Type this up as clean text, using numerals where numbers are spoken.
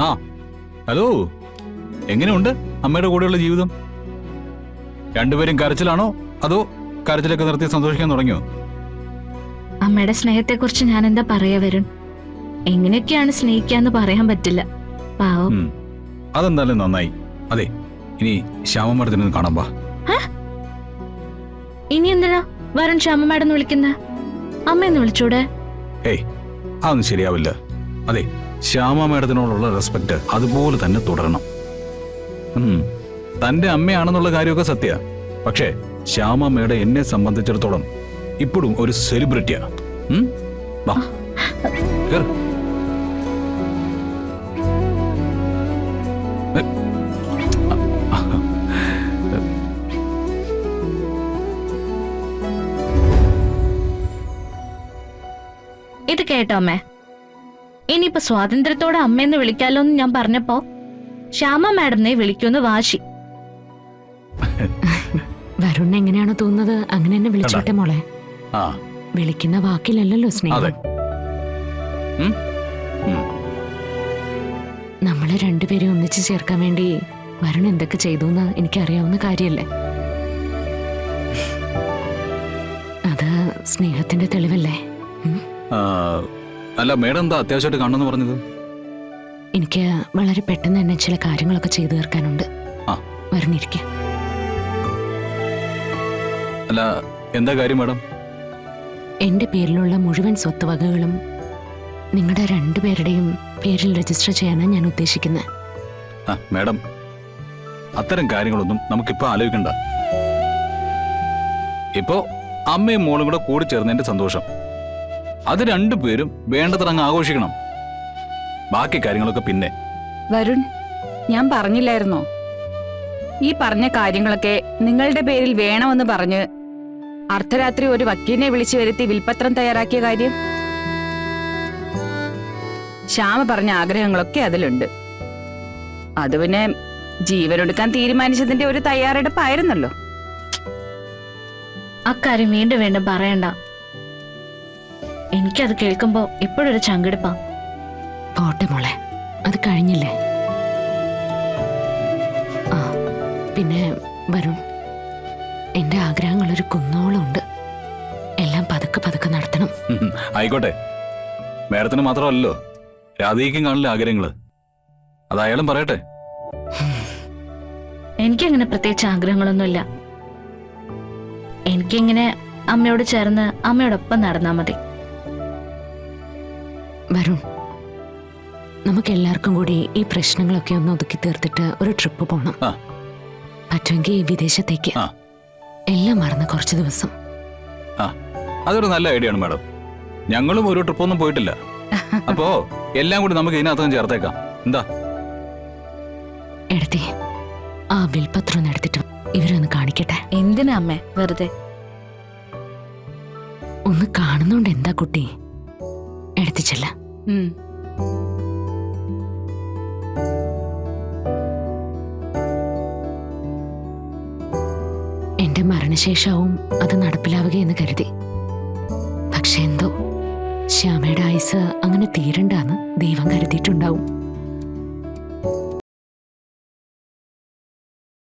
ആ ഹലോ, എങ്ങനെയുണ്ട് അമ്മയുടെ കൂടെയുള്ള ജീവിതം? രണ്ടുപേരും കരച്ചിലാണോ അതോ കരച്ചിലൊക്കെ നിർത്തി സന്തോഷിക്കാൻ തുടങ്ങിയോ? അമ്മയുടെ സ്നേഹത്തെക്കുറിച്ച് ഞാൻ എന്താ പറയാ വരുൺ? എങ്ങനെയൊക്കെയാണ് സ്നേഹിക്കാന്ന് പറയാൻ പറ്റില്ല. പാവം. അതെന്തായാലും നന്നായി. അതെ, ഇനി ശ്യാമമ്മടത്തിനൊന്ന് കാണാൻ വാ. ഇനി എന്തിനാ വരുൺ ശ്യാമ മാഡം വിളിക്കുന്ന? അമ്മയെന്ന് വിളിച്ചൂടെ? ഏയ്, അതൊന്നും ശരിയാവില്ല. അതെ, ശ്യാമ മേഡത്തിനോടുള്ള റെസ്പെക്ട് അതുപോലെ തന്നെ തുടരണം. തന്റെ അമ്മയാണെന്നുള്ള കാര്യമൊക്കെ സത്യ. പക്ഷേ ശ്യാമ മേഡം എന്നെ സംബന്ധിച്ചിടത്തോളം ഇപ്പോഴും ഒരു സെലിബ്രിറ്റിയാ. വാ, കേറ്. ഇത് കേട്ടോ അമ്മേ, ഇനിയിപ്പോ സ്വാതന്ത്ര്യത്തോടെ അമ്മയെന്ന് വിളിക്കാലോ എന്ന് ഞാൻ പറഞ്ഞപ്പോ ശ്യാമ മാഡത്തിനെ വിളിക്കുമെന്ന് വാശി. വരുൺ എങ്ങനെയാണോ തോന്നുന്നത് അങ്ങനെ തന്നെ വിളിച്ചോട്ടെ മോളെ. വിളിക്കുന്ന വാക്കിലല്ലോ സ്നേഹം. നമ്മളെ രണ്ടുപേരും ഒന്നിച്ചു ചേർക്കാൻ വേണ്ടി വരുൺ എന്തൊക്കെ ചെയ്തു എന്ന് എനിക്കറിയാവുന്ന കാര്യല്ലേ. അത് സ്നേഹത്തിന്റെ തെളിവല്ലേ. അല്ല, മേഡം എന്താ അത്യാവശ്യമായിട്ട് കാണുമെന്ന് പറഞ്ഞത്? എനിക്ക് വളരെ പെട്ടെന്ന് തന്നെ ചില കാര്യങ്ങളൊക്കെ ചെയ്തു തീർക്കാനുണ്ട്. വരുണിരിക്ക. അല്ല, എന്താ കാര്യം മേഡം? എന്റെ പേരിലുള്ള മുഴുവൻ സ്വത്തുവകകളും നിങ്ങളുടെ രണ്ടുപേരുടെയും പേരിൽ രജിസ്റ്റർ ചെയ്യാനാണ് ഞാൻ ഉദ്ദേശിക്കുന്നത്. മേഡം, അത്തരം കാര്യങ്ങളൊന്നും നമുക്കിപ്പോ ആലോചിക്കണ്ട. ഇപ്പോ അമ്മയും മോളും കൂടെ കൂടി ചേർന്നതിന്റെ സന്തോഷം, അത് രണ്ടുപേരും വേണ്ടത്ര അങ്ങ് ആഘോഷിക്കണം. ബാക്കി കാര്യങ്ങളൊക്കെ പിന്നെ. വരുൺ, ഞാൻ പറഞ്ഞില്ലായിരുന്നോ ഈ പറഞ്ഞ കാര്യങ്ങളൊക്കെ നിങ്ങളുടെ പേരിൽ വേണമെന്ന് പറഞ്ഞ് അർദ്ധരാത്രി ഒരു വക്കീലിനെ വിളിച്ചു വരുത്തി വിൽപത്രം തയ്യാറാക്കിയ കാര്യം? ശ്യാമ പറഞ്ഞ ആഗ്രഹങ്ങളൊക്കെ അതിലുണ്ട്. അത് പിന്നെ ജീവനൊടുക്കാൻ തീരുമാനിച്ചതിന്റെ ഒരു തയ്യാറെടുപ്പായിരുന്നല്ലോ. അക്കാര്യം വീണ്ടും വീണ്ടും പറയണ്ട. എനിക്കത് കേൾക്കുമ്പോ ഇപ്പോഴൊരു ചങ്കെടുപ്പാ. പോട്ടെ മോളെ, അത് കഴിഞ്ഞില്ലേ. പിന്നെ വരുൺ, എന്റെ ആഗ്രഹങ്ങളൊരു കുന്നോളം ഉണ്ട്. എല്ലാം പതുക്കെ പതുക്കെ നടത്തണം. ആയിക്കോട്ടെ, മേഡത്തിന് മാത്രമല്ലോ രാധികയ്ക്കും കാണില്ല ആഗ്രഹങ്ങള്. അത് അയാളും പറയട്ടെ. എനിക്കങ്ങനെ പ്രത്യേകിച്ച് ആഗ്രഹങ്ങളൊന്നുമില്ല. എനിക്കിങ്ങനെ അമ്മയോട് ചേർന്ന് അമ്മയോടൊപ്പം നടന്നാ മതി. വരുൺ, നമുക്ക് എല്ലാവർക്കും കൂടി ഈ പ്രശ്നങ്ങളൊക്കെ ഒന്ന് ഒതുക്കി തീർത്തിട്ട് ഒരു ട്രിപ്പ് പോണം. പറ്റുമെങ്കിൽ വിദേശത്തേക്ക്. എല്ലാം മറന്ന് കുറച്ച് ദിവസം. അതൊരു നല്ല ഐഡിയ ആണ് മാഡം. ഞങ്ങളും ഒരു ട്രിപ്പൊന്നും പോയിട്ടില്ല. അപ്പോ എല്ലാം കൂടി നമുക്ക് ഇതിനകത്ത് ചേർത്തേക്കാം. എന്താ എടുത്തി, ആ വിൽപത്രം ഒന്ന് എടുത്തിട്ട് ഇവരൊന്ന് കാണിക്കട്ടെ. എന്തിനാ അമ്മേ വെറുതെ? ഒന്ന് കാണുന്നോണ്ട് എന്താ കുട്ടി, എടുത്തിച്ചല്ല. എന്റെ മരണശേഷവും അത് നടപ്പിലാവുകയെന്ന് കരുതി. പക്ഷെ എന്തോ ശ്യാമയുടെ ആയുസ് അങ്ങനെ തീരണ്ടാന്ന് ദൈവം കരുതിയിട്ടുണ്ടാവും.